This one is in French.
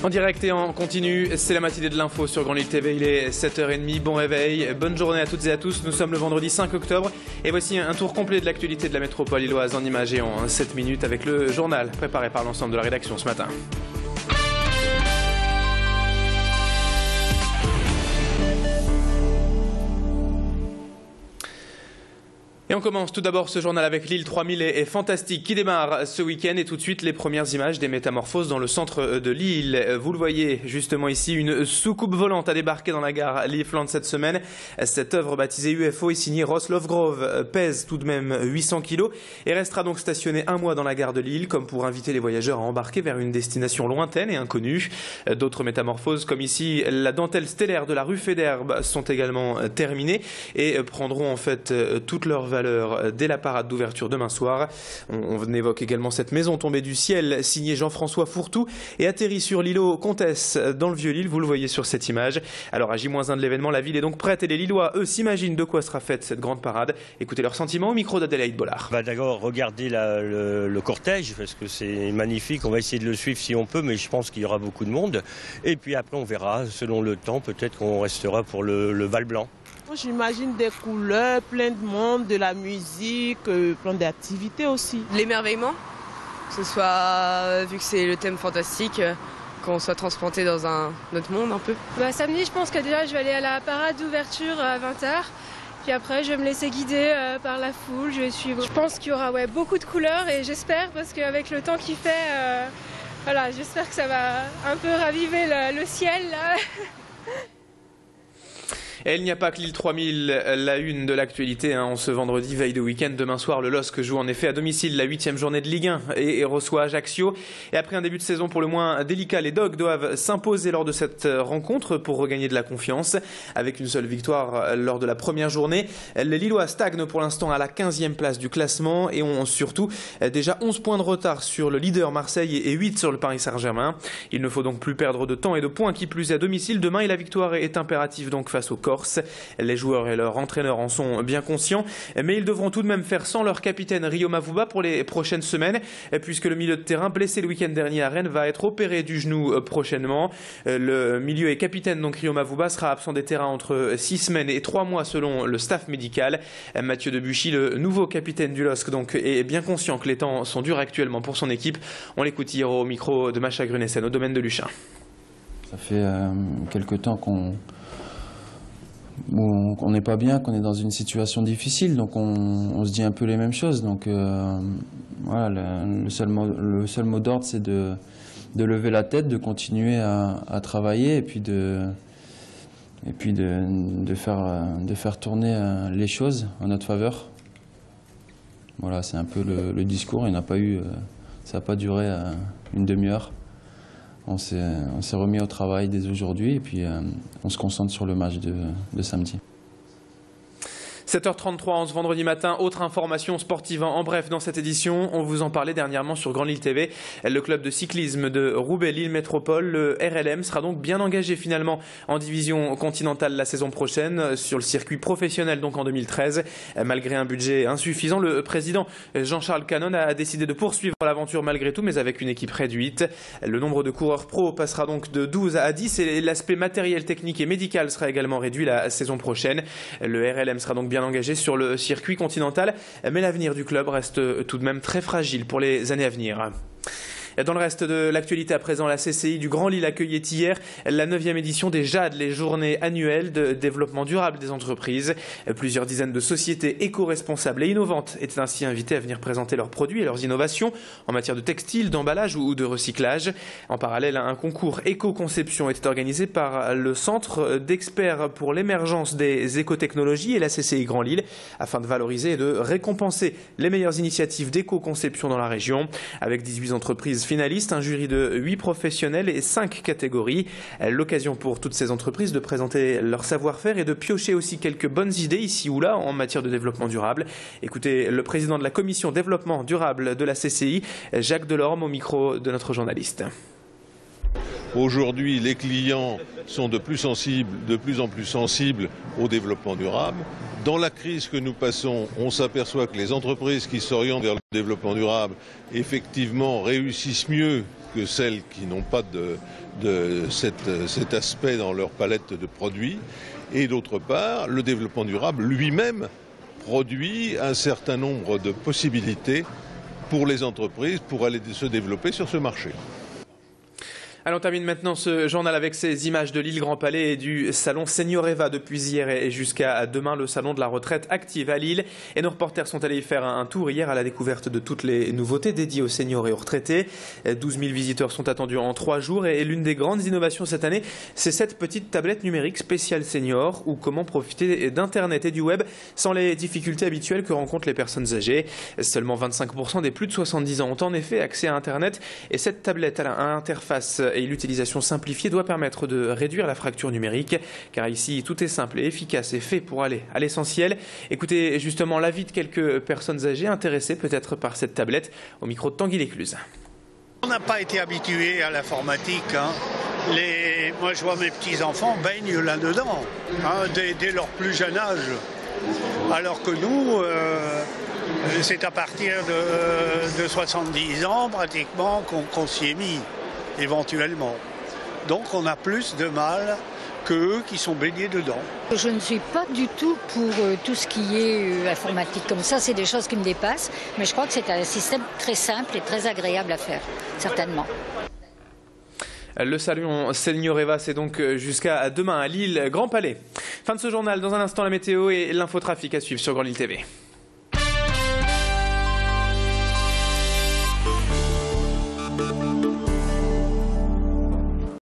En direct et en continu, c'est la matinée de l'info sur Grand Lille TV, il est 7h30, bon réveil, bonne journée à toutes et à tous, nous sommes le vendredi 5 octobre et voici un tour complet de l'actualité de la métropole lilloise en images et en 7 minutes avec le journal préparé par l'ensemble de la rédaction ce matin. Et on commence tout d'abord ce journal avec Lille 3000 et Fantastique qui démarre ce week-end et tout de suite les premières images des métamorphoses dans le centre de Lille. Vous le voyez justement ici, une soucoupe volante a débarqué dans la gare Liffland cette semaine. Cette œuvre baptisée UFO est signée Ross Lovegrove, pèse tout de même 800 kg et restera donc stationnée un mois dans la gare de Lille comme pour inviter les voyageurs à embarquer vers une destination lointaine et inconnue. D'autres métamorphoses comme ici la dentelle stellaire de la rue Féderbe sont également terminées et prendront en fait toute leur valeur dès la parade d'ouverture demain soir. On évoque également cette maison tombée du ciel signée Jean-François Fourtou et atterrit sur l'îlot Comtesse dans le Vieux-Lille, vous le voyez sur cette image. Alors à J-1 de l'événement, la ville est donc prête et les Lillois, eux, s'imaginent de quoi sera faite cette grande parade. Écoutez leurs sentiments au micro d'Adélaïde Bollard. On va d'abord regarder le cortège parce que c'est magnifique, on va essayer de le suivre si on peut, mais je pense qu'il y aura beaucoup de monde. Et puis après on verra, selon le temps, peut-être qu'on restera pour le Val Blanc. J'imagine des couleurs, plein de monde, de la musique, plein d'activités aussi. L'émerveillement, que ce soit, vu que c'est le thème fantastique, qu'on soit transporté dans un autre monde un peu. Samedi, je pense que déjà je vais aller à la parade d'ouverture à 20h. Puis après, je vais me laisser guider par la foule, je vais suivre. Je pense qu'il y aura beaucoup de couleurs et j'espère, parce qu'avec le temps qu'il fait, voilà, j'espère que ça va un peu raviver le ciel là. Et il n'y a pas que Lille 3000, la une de l'actualité en ce vendredi, veille de week-end. Demain soir, le LOSC joue en effet à domicile la 8e journée de Ligue 1 et reçoit Ajaccio. Et après un début de saison pour le moins délicat, les Dogs doivent s'imposer lors de cette rencontre pour regagner de la confiance. Avec une seule victoire lors de la première journée, les Lillois stagnent pour l'instant à la 15e place du classement et ont surtout déjà 11 points de retard sur le leader Marseille et 8 sur le Paris Saint-Germain. Il ne faut donc plus perdre de temps et de points qui plus est à domicile demain et la victoire est impérative donc face aux Corses. Les joueurs et leur entraîneur en sont bien conscients, mais ils devront tout de même faire sans leur capitaine Rio Mavuba pour les prochaines semaines, puisque le milieu de terrain blessé le week-end dernier à Rennes va être opéré du genou prochainement. Le milieu et capitaine donc Rio Mavuba sera absent des terrains entre 6 semaines et 3 mois selon le staff médical. Mathieu Debuchy, le nouveau capitaine du LOSC, donc, est bien conscient que les temps sont durs actuellement pour son équipe. On l'écoute hier au micro de Macha Grunessen au domaine de Luchin. Ça fait quelque temps qu'on n'est pas bien, qu'on est dans une situation difficile, donc on se dit un peu les mêmes choses. Donc voilà, le seul mot d'ordre, c'est de lever la tête, de continuer à travailler et puis de faire tourner les choses en notre faveur. Voilà, c'est un peu le discours. Il n'a pas eu, ça n'a pas duré une demi-heure. On s'est remis au travail dès aujourd'hui et puis on se concentre sur le match de samedi. 7h33 en ce vendredi matin, autre information sportive en bref dans cette édition. On vous en parlait dernièrement sur Grand Lille TV. Le club de cyclisme de Roubaix-Lille Métropole, le RLM, sera donc bien engagé finalement en division continentale la saison prochaine sur le circuit professionnel donc en 2013. Malgré un budget insuffisant, le président Jean-Charles Canon a décidé de poursuivre l'aventure malgré tout, mais avec une équipe réduite. Le nombre de coureurs pro passera donc de 12 à 10 et l'aspect matériel, technique et médical sera également réduit la saison prochaine. Le RLM sera donc bien engagé sur le circuit continental, mais l'avenir du club reste tout de même très fragile pour les années à venir. Dans le reste de l'actualité à présent, la CCI du Grand Lille accueillait hier la 9e édition des JAD, les journées annuelles de développement durable des entreprises. Plusieurs dizaines de sociétés éco-responsables et innovantes étaient ainsi invitées à venir présenter leurs produits et leurs innovations en matière de textile, d'emballage ou de recyclage. En parallèle, un concours éco-conception était organisé par le Centre d'experts pour l'émergence des écotechnologies et la CCI Grand Lille afin de valoriser et de récompenser les meilleures initiatives d'éco-conception dans la région. Avec 18 entreprises finalistes, un jury de 8 professionnels et 5 catégories. L'occasion pour toutes ces entreprises de présenter leur savoir-faire et de piocher aussi quelques bonnes idées ici ou là en matière de développement durable. Écoutez le président de la commission développement durable de la CCI, Jacques Delorme, au micro de notre journaliste. Aujourd'hui, les clients sont de plus en plus sensibles au développement durable. Dans la crise que nous passons, on s'aperçoit que les entreprises qui s'orientent vers le développement durable, effectivement, réussissent mieux que celles qui n'ont pas cet aspect dans leur palette de produits. Et d'autre part, le développement durable lui-même produit un certain nombre de possibilités pour les entreprises pour aller se développer sur ce marché. Allons, on termine maintenant ce journal avec ces images de l'île Grand Palais et du salon Senioreva depuis hier et jusqu'à demain, le salon de la retraite active à Lille. Et nos reporters sont allés y faire un tour hier à la découverte de toutes les nouveautés dédiées aux seniors et aux retraités. 12 000 visiteurs sont attendus en 3 jours et l'une des grandes innovations cette année, c'est cette petite tablette numérique spéciale senior ou comment profiter d'Internet et du web sans les difficultés habituelles que rencontrent les personnes âgées. Seulement 25% des plus de 70 ans ont en effet accès à Internet et cette tablette à l'interface et l'utilisation simplifiée doit permettre de réduire la fracture numérique, car ici tout est simple et efficace et fait pour aller à l'essentiel. Écoutez justement l'avis de quelques personnes âgées intéressées peut-être par cette tablette au micro de Tanguy Lécluse. On n'a pas été habitué à l'informatique. Moi je vois mes petits-enfants baignent là-dedans, dès leur plus jeune âge. Alors que nous, c'est à partir de 70 ans pratiquement qu'on s'y est mis. Éventuellement. Donc on a plus de mal qu'eux qui sont baignés dedans. Je ne suis pas du tout pour tout ce qui est informatique comme ça, c'est des choses qui me dépassent, mais je crois que c'est un système très simple et très agréable à faire, certainement. Le salon Senioreva, c'est donc jusqu'à demain à Lille, Grand Palais. Fin de ce journal, dans un instant la météo et l'infotrafic à suivre sur Grand Lille TV.